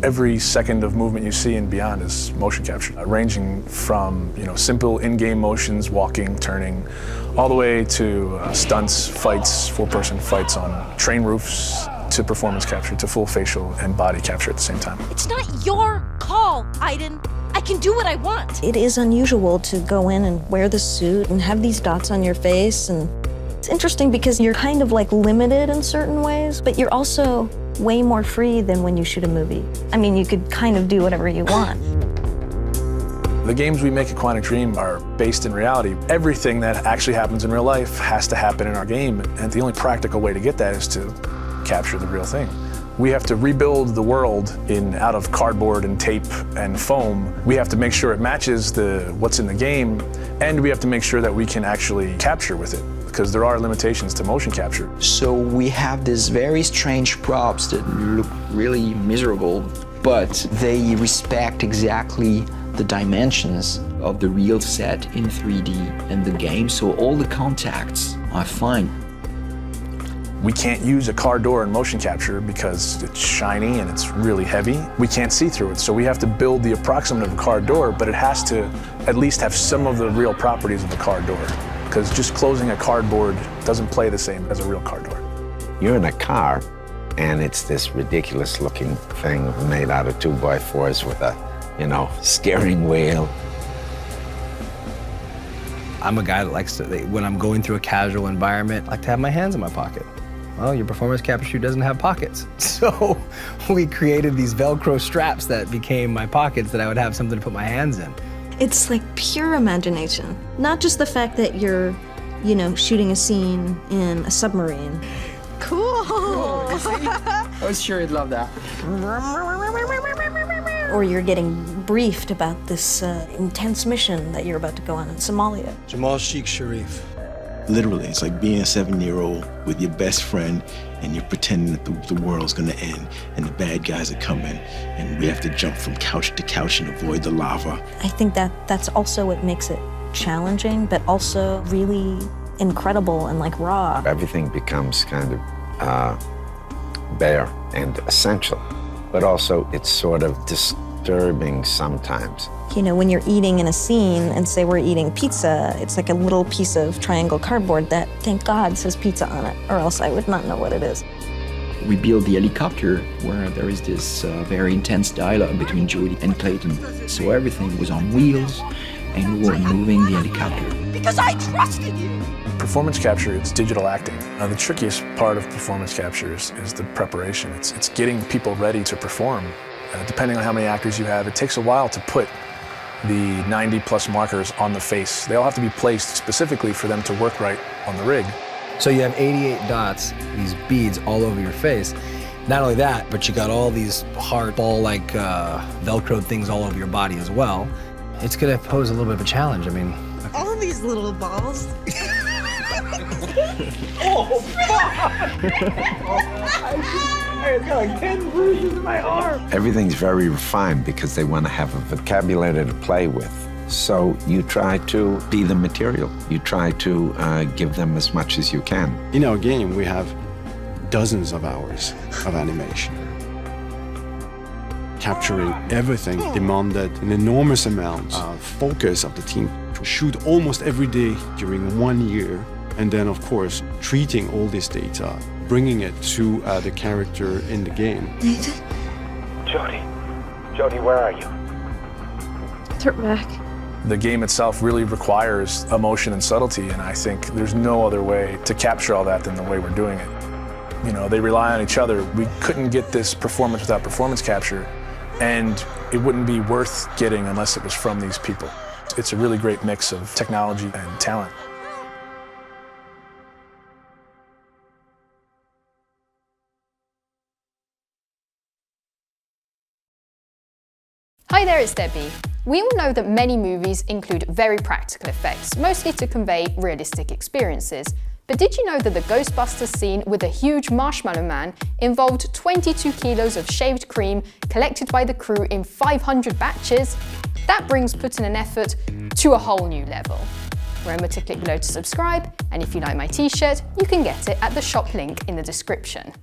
Every second of movement you see and beyond is motion capture, ranging from simple in-game motions, walking, turning, all the way to stunts, fights, full-person fights on train roofs, to performance capture, to full facial and body capture at the same time. It's not your call, Aiden. I can do what I want. It is unusual to go in and wear the suit and have these dots on your face, and it's interesting because you're kind of like limited in certain ways, but you're also way more free than when you shoot a movie. I mean, you could kind of do whatever you want. The games we make at Quantic Dream are based in reality. Everything that actually happens in real life has to happen in our game, and the only practical way to get that is to capture the real thing. We have to rebuild the world out of cardboard and tape and foam. We have to make sure it matches what's in the game, and we have to make sure that we can actually capture with it, because there are limitations to motion capture. So we have these very strange props that look really miserable, but they respect exactly the dimensions of the real set in 3D in the game, so all the contacts are fine. We can't use a car door in motion capture because it's shiny and it's really heavy. We can't see through it, so we have to build the approximate of a car door, but it has to at least have some of the real properties of a car door, because just closing a cardboard doesn't play the same as a real car door. You're in a car, and it's this ridiculous-looking thing made out of 2x4s with a, steering wheel. I'm a guy that likes to, when I'm going through a casual environment, I like to have my hands in my pocket. Well, your performance capture suit doesn't have pockets. So we created these Velcro straps that became my pockets that I would have something to put my hands in. It's like pure imagination. Not just the fact that you're, shooting a scene in a submarine. Cool. I was sure you'd love that. Or you're getting briefed about this intense mission that you're about to go on in Somalia. Jamal Sheikh Sharif. Literally, it's like being a 7-year-old with your best friend and you're pretending that the world's gonna end and the bad guys are coming and we have to jump from couch to couch and avoid the lava. I think that's also what makes it challenging, but also really incredible and like raw. Everything becomes kind of bare and essential, but also it's sort of disturbing sometimes. When you're eating in a scene and say we're eating pizza, it's like a little piece of triangle cardboard that, thank God, says pizza on it, or else I would not know what it is. We built the helicopter where there is this very intense dialogue between Jodie and Clayton. So everything was on wheels and we were moving the helicopter. Because I trusted you! Performance capture, it's digital acting. The trickiest part of performance capture is the preparation. It's getting people ready to perform. Depending on how many actors you have, it takes a while to put the 90-plus markers on the face. They all have to be placed specifically for them to work right on the rig. So you have 88 dots, these beads all over your face. Not only that, but you got all these hard ball-like Velcro things all over your body as well. It's gonna pose a little bit of a challenge. I mean, All these little balls. oh, fuck! It's got like 10 bruises in my arm. Everything's very refined because they want to have a vocabulary to play with. So you try to be the material. You try to give them as much as you can. In our game, we have dozens of hours of animation. Capturing everything demanded an enormous amount of focus of the team to shoot almost every day during 1 year. And then, of course, treating all this data, bringing it to the character in the game. Nathan? Jodie, where are you? Turn back. The game itself really requires emotion and subtlety, and I think there's no other way to capture all that than the way we're doing it. They rely on each other. We couldn't get this performance without performance capture, and it wouldn't be worth getting unless it was from these people. It's a really great mix of technology and talent. Hi there, it's Debbie. We all know that many movies include very practical effects, mostly to convey realistic experiences. But did you know that the Ghostbusters scene with a huge marshmallow man involved 22 kilos of shaved cream collected by the crew in 500 batches? That brings putting an effort to a whole new level. Remember to click below to subscribe, and if you like my t-shirt, you can get it at the shop link in the description.